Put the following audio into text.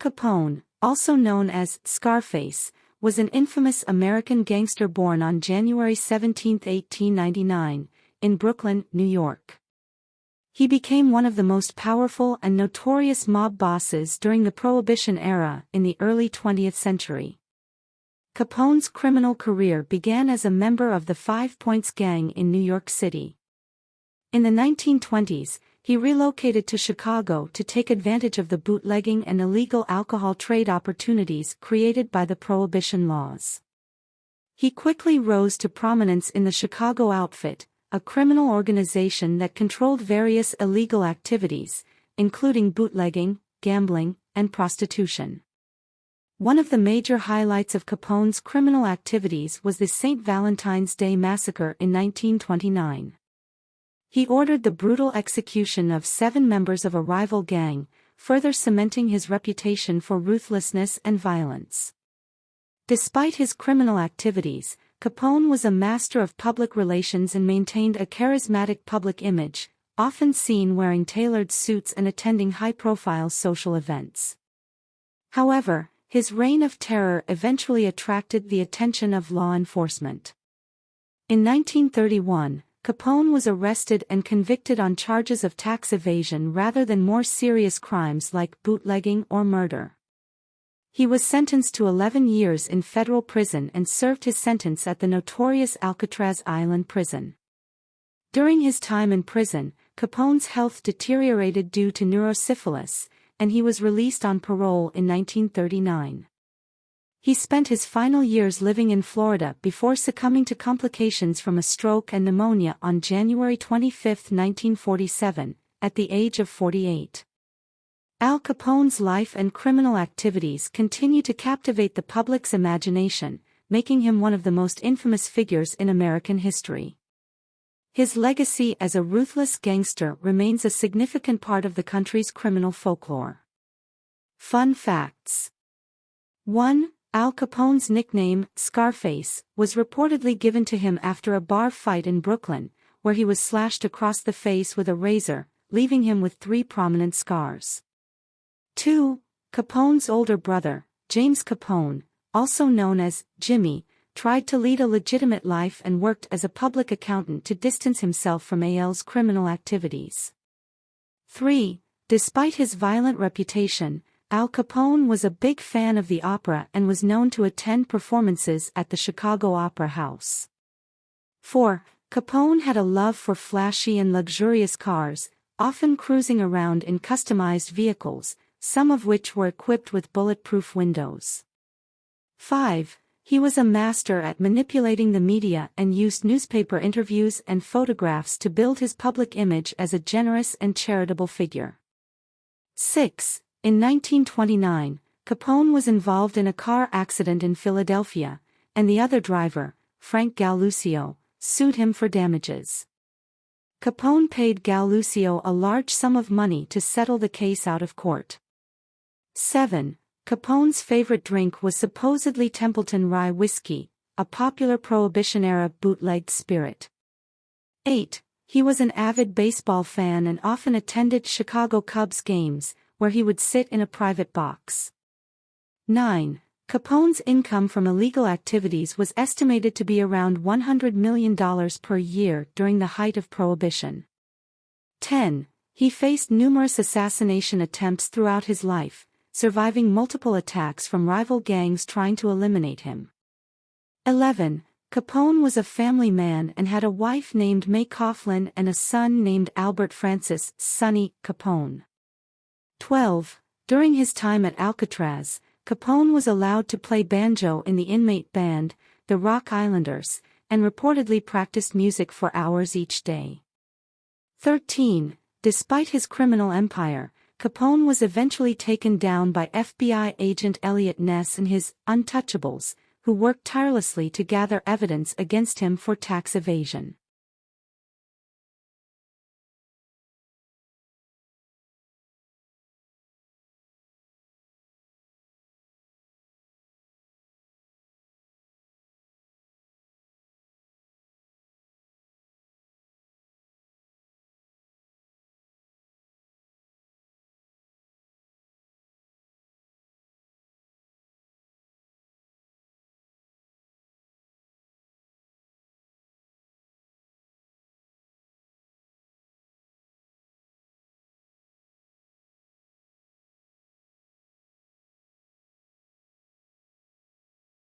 Al Capone, also known as Scarface, was an infamous American gangster born on January 17, 1899, in Brooklyn, New York. He became one of the most powerful and notorious mob bosses during the Prohibition era in the early 20th century. Capone's criminal career began as a member of the 5 Points Gang in New York City. In the 1920s, he relocated to Chicago to take advantage of the bootlegging and illegal alcohol trade opportunities created by the Prohibition laws. He quickly rose to prominence in the Chicago Outfit, a criminal organization that controlled various illegal activities, including bootlegging, gambling, and prostitution. One of the major highlights of Capone's criminal activities was the St. Valentine's Day Massacre in 1929. He ordered the brutal execution of 7 members of a rival gang, further cementing his reputation for ruthlessness and violence. Despite his criminal activities, Capone was a master of public relations and maintained a charismatic public image, often seen wearing tailored suits and attending high-profile social events. However, his reign of terror eventually attracted the attention of law enforcement. In 1931, Capone was arrested and convicted on charges of tax evasion rather than more serious crimes like bootlegging or murder. He was sentenced to 11 years in federal prison and served his sentence at the notorious Alcatraz Island prison. During his time in prison, Capone's health deteriorated due to neurosyphilis, and he was released on parole in 1939. He spent his final years living in Florida before succumbing to complications from a stroke and pneumonia on January 25, 1947, at the age of 48. Al Capone's life and criminal activities continue to captivate the public's imagination, making him one of the most infamous figures in American history. His legacy as a ruthless gangster remains a significant part of the country's criminal folklore. Fun facts. 1. Al Capone's nickname, Scarface, was reportedly given to him after a bar fight in Brooklyn, where he was slashed across the face with a razor, leaving him with 3 prominent scars. 2. Capone's older brother, James Capone, also known as Jimmy, tried to lead a legitimate life and worked as a public accountant to distance himself from Al's criminal activities. 3. Despite his violent reputation, Al Capone was a big fan of the opera and was known to attend performances at the Chicago Opera House. 4. Capone had a love for flashy and luxurious cars, often cruising around in customized vehicles, some of which were equipped with bulletproof windows. 5. He was a master at manipulating the media and used newspaper interviews and photographs to build his public image as a generous and charitable figure. 6. In 1929, Capone was involved in a car accident in Philadelphia, and the other driver, Frank Gallucio, sued him for damages. Capone paid Gallucio a large sum of money to settle the case out of court. 7. Capone's favorite drink was supposedly Templeton Rye whiskey, a popular Prohibition-era bootlegged spirit. 8. He was an avid baseball fan and often attended Chicago Cubs games, where he would sit in a private box. 9. Capone's income from illegal activities was estimated to be around $100 million per year during the height of Prohibition. 10. He faced numerous assassination attempts throughout his life, surviving multiple attacks from rival gangs trying to eliminate him. 11. Capone was a family man and had a wife named May Coughlin and a son named Albert Francis Sonny Capone. 12. During his time at Alcatraz, Capone was allowed to play banjo in the inmate band, the Rock Islanders, and reportedly practiced music for hours each day. 13. Despite his criminal empire, Capone was eventually taken down by FBI agent Elliot Ness and his Untouchables, who worked tirelessly to gather evidence against him for tax evasion.